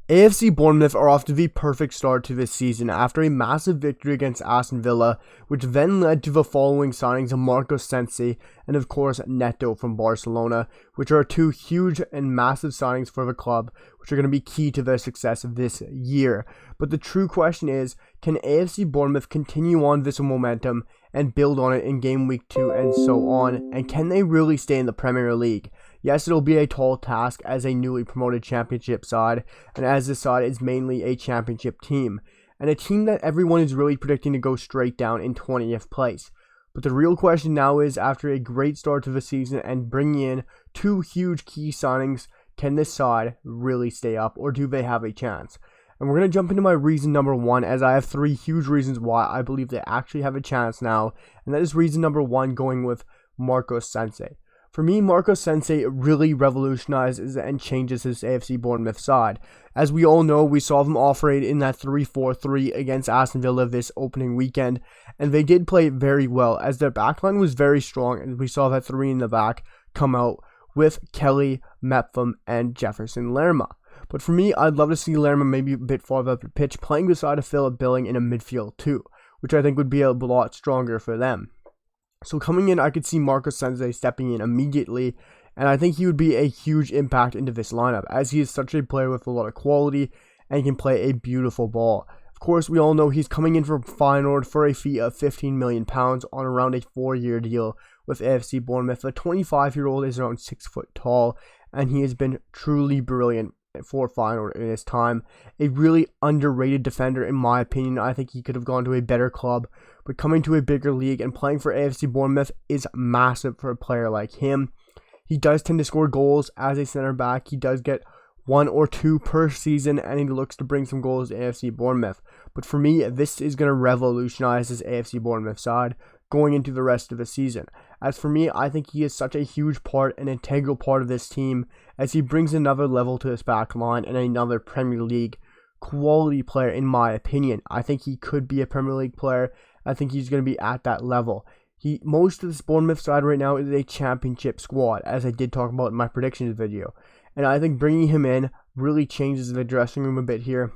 AFC Bournemouth are off to the perfect start to this season after a massive victory against Aston Villa, which then led to the following signings of Senesi and of course Neto from Barcelona, which are two huge and massive signings for the club, which are going to be key to their success this year. But the true question is, can AFC Bournemouth continue on this momentum and build on it in game week 2 and so on, and can they really stay in the Premier League? Yes, it'll be a tall task as a newly promoted championship side, and as this side is mainly a championship team, and a team that everyone is really predicting to go straight down in 20th place. But the real question now is, after a great start to the season and bringing in two huge key signings, can this side really stay up, or do they have a chance? And we're going to jump into my reason number 1, as I have 3 huge reasons why I believe they actually have a chance now, and that is reason number 1, going with Senesi. For me, Senesi really revolutionizes and changes his AFC Bournemouth side. As we all know, we saw them operate in that 3-4-3 against Aston Villa this opening weekend, and they did play very well, as their backline was very strong, and we saw that 3 in the back come out with Kelly, Mepham, and Jefferson Lerma. But for me, I'd love to see Lerma maybe a bit farther up the pitch, playing beside of Philip Billing in a midfield too, which I think would be a lot stronger for them. So coming in, I could see Senesi stepping in immediately, and I think he would be a huge impact into this lineup, as he is such a player with a lot of quality and can play a beautiful ball. Of course, we all know he's coming in from Feyenoord for a fee of £15 million on around a 4-year deal with AFC Bournemouth. The 25-year-old is around 6 foot tall, and he has been truly brilliant for Feyenoord in his time. A really underrated defender in my opinion. I think he could have gone to a better club, but coming to a bigger league and playing for AFC Bournemouth is massive for a player like him. He does tend to score goals as a center back. He does get 1 or 2 per season, and he looks to bring some goals to AFC Bournemouth. But for me, this is going to revolutionize his AFC Bournemouth side going into the rest of the season. As for me, I think he is such a huge part, an integral part of this team, as he brings another level to his back line and another Premier League quality player in my opinion. I think he could be a Premier League player. I think he's going to be at that level. Most of this Bournemouth side right now is a championship squad, as I did talk about in my predictions video. And I think bringing him in really changes the dressing room a bit here.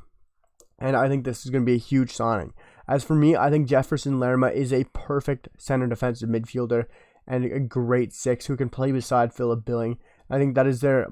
And I think this is going to be a huge signing. As for me, I think Jefferson Lerma is a perfect center defensive midfielder and a great 6 who can play beside Philip Billing. I think that is their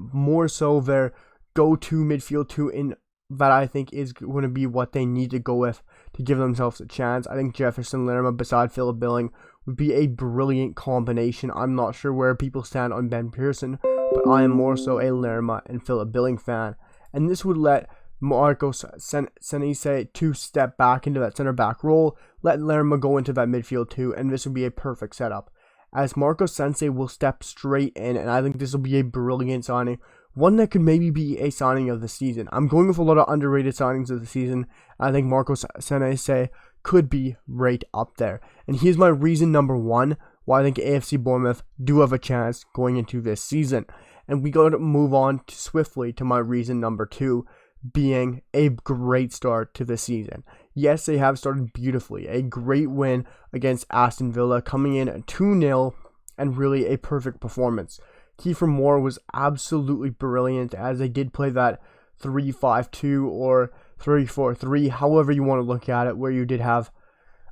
go-to midfield 2 in that I think is going to be what they need to go with to give themselves a chance. I think Jefferson Lerma beside Philip Billing would be a brilliant combination. I'm not sure where people stand on Ben Pearson, but I am more so a Lerma and Philip Billing fan. And this would let Senesi to step back into that center back role, let Lerma go into that midfield too, and this would be a perfect setup, as Senesi will step straight in, and I think this will be a brilliant signing, one that could maybe be a signing of the season. I'm going with a lot of underrated signings of the season. I think Senesi could be right up there, and here's my reason number 1 why I think AFC Bournemouth do have a chance going into this season. And we got to move on swiftly to my reason number 2, being a great start to the season. Yes, they have started beautifully. A great win against Aston Villa, coming in 2-0, and really a perfect performance. Kiefer Moore was absolutely brilliant, as they did play that 3-5-2 or 3-4-3, however you want to look at it, where you did have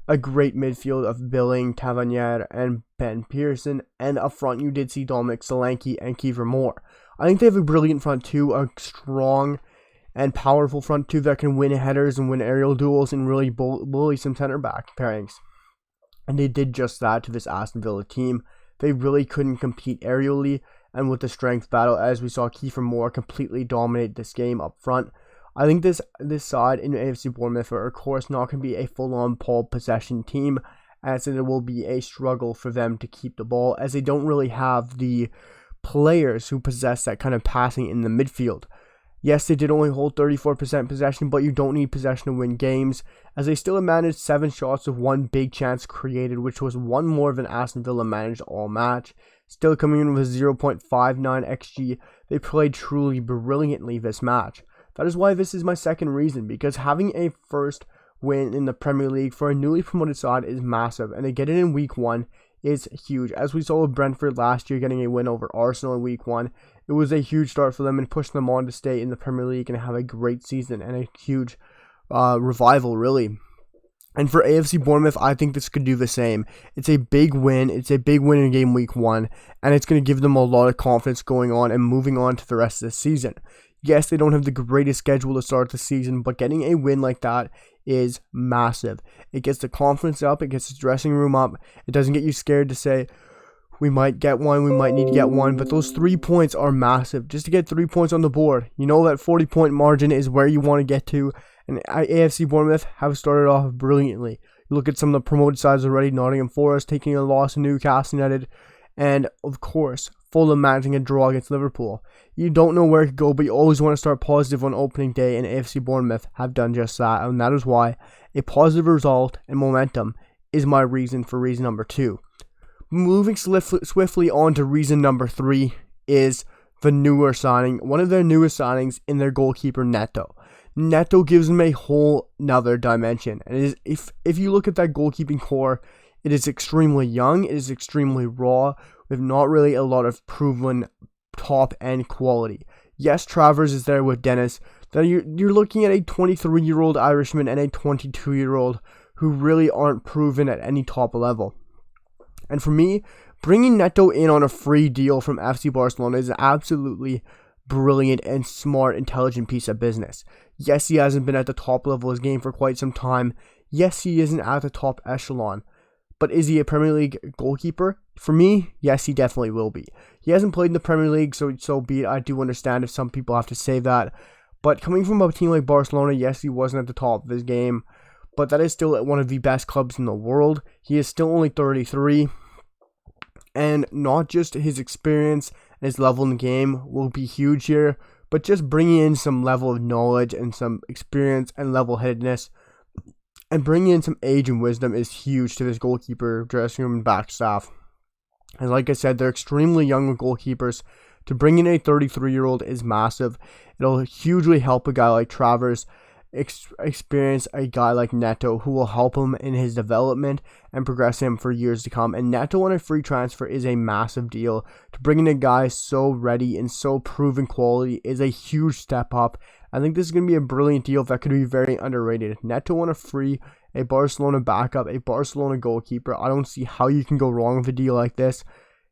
a great midfield of Billing, Tavernier, and Ben Pearson, and up front you did see Dominic Solanke and Kiefer Moore. I think they have a brilliant front 2, a strong and powerful front 2 that can win headers and win aerial duels and really bully some center back pairings. And they did just that to this Aston Villa team. They really couldn't compete aerially and with the strength battle, as we saw Kiefer Moore completely dominate this game up front. I think this side in AFC Bournemouth are of course not going to be a full-on ball possession team, as it will be a struggle for them to keep the ball, as they don't really have the players who possess that kind of passing in the midfield. Yes, they did only hold 34% possession, but you don't need possession to win games, as they still managed 7 shots with 1 big chance created, which was 1 more than Aston Villa managed all match. Still coming in with 0.59 XG, they played truly brilliantly this match. That is why this is my second reason, because having a first win in the Premier League for a newly promoted side is massive, and to get it in week 1 is huge. As we saw with Brentford last year getting a win over Arsenal in week 1, it was a huge start for them and pushed them on to stay in the Premier League and have a great season and a huge revival, really. And for AFC Bournemouth, I think this could do the same. It's a big win. It's a big win in game week 1, and it's going to give them a lot of confidence going on and moving on to the rest of the season. Yes, they don't have the greatest schedule to start the season, but getting a win like that is massive. It gets the confidence up. It gets the dressing room up. It doesn't get you scared to say, we might get one, we might need to get one, but those 3 points are massive. Just to get 3 points on the board, you know that 40-point margin is where you want to get to, and AFC Bournemouth have started off brilliantly. You look at some of the promoted sides already, Nottingham Forest taking a loss to Newcastle United, and of course, Fulham managing a draw against Liverpool. You don't know where it could go, but you always want to start positive on opening day, and AFC Bournemouth have done just that, and that is why a positive result and momentum is my reason for reason number 2. Moving swiftly on to reason number 3 is the newer signing, one of their newest signings in their goalkeeper Neto. Neto gives them a whole nother dimension. And it is, if you look at that goalkeeping core, it is extremely young, it is extremely raw, with not really a lot of proven top-end quality. Yes, Travers is there with Dennis. Then you're looking at a 23-year-old Irishman and a 22-year-old who really aren't proven at any top level. And for me, bringing Neto in on a free deal from FC Barcelona is an absolutely brilliant and smart, intelligent piece of business. Yes, he hasn't been at the top level of his game for quite some time. Yes, he isn't at the top echelon. But is he a Premier League goalkeeper? For me, yes, he definitely will be. He hasn't played in the Premier League, so be it. I do understand if some people have to say that. But coming from a team like Barcelona, yes, he wasn't at the top of his game. But that is still at one of the best clubs in the world. He is still only 33. And not just his experience and his level in the game will be huge here, but just bringing in some level of knowledge and some experience and level-headedness and bringing in some age and wisdom is huge to this goalkeeper dressing room and back staff. And like I said, they're extremely young goalkeepers. To bring in a 33-year-old is massive. It'll hugely help a guy like Travers experience a guy like Neto, who will help him in his development and progress him for years to come. And Neto on a free transfer is a massive deal. To bring in a guy so ready and so proven quality is a huge step up. I think this is going to be a brilliant deal that could be very underrated. Neto on a free, a Barcelona backup, a Barcelona goalkeeper. I don't see how you can go wrong with a deal like this.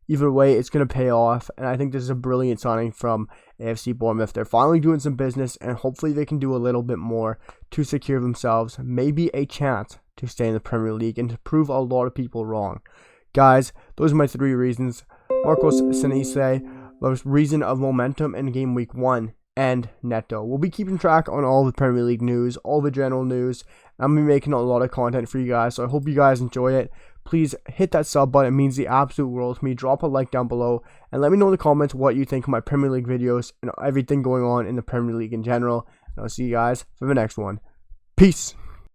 Either way, it's going to pay off, and I think this is a brilliant signing from AFC Bournemouth. They're finally doing some business, and hopefully they can do a little bit more to secure themselves maybe a chance to stay in the Premier League and to prove a lot of people wrong. Guys, those are my 3 reasons. Marcos Senesi, the reason of momentum in game week 1, and Neto. We'll be keeping track on all the Premier League news, all the general news. I'm going to be making a lot of content for you guys, so I hope you guys enjoy it. Please hit that sub button. It means the absolute world to me. Drop a like down below and let me know in the comments what you think of my Premier League videos and everything going on in the Premier League in general. And I'll see you guys for the next one. Peace.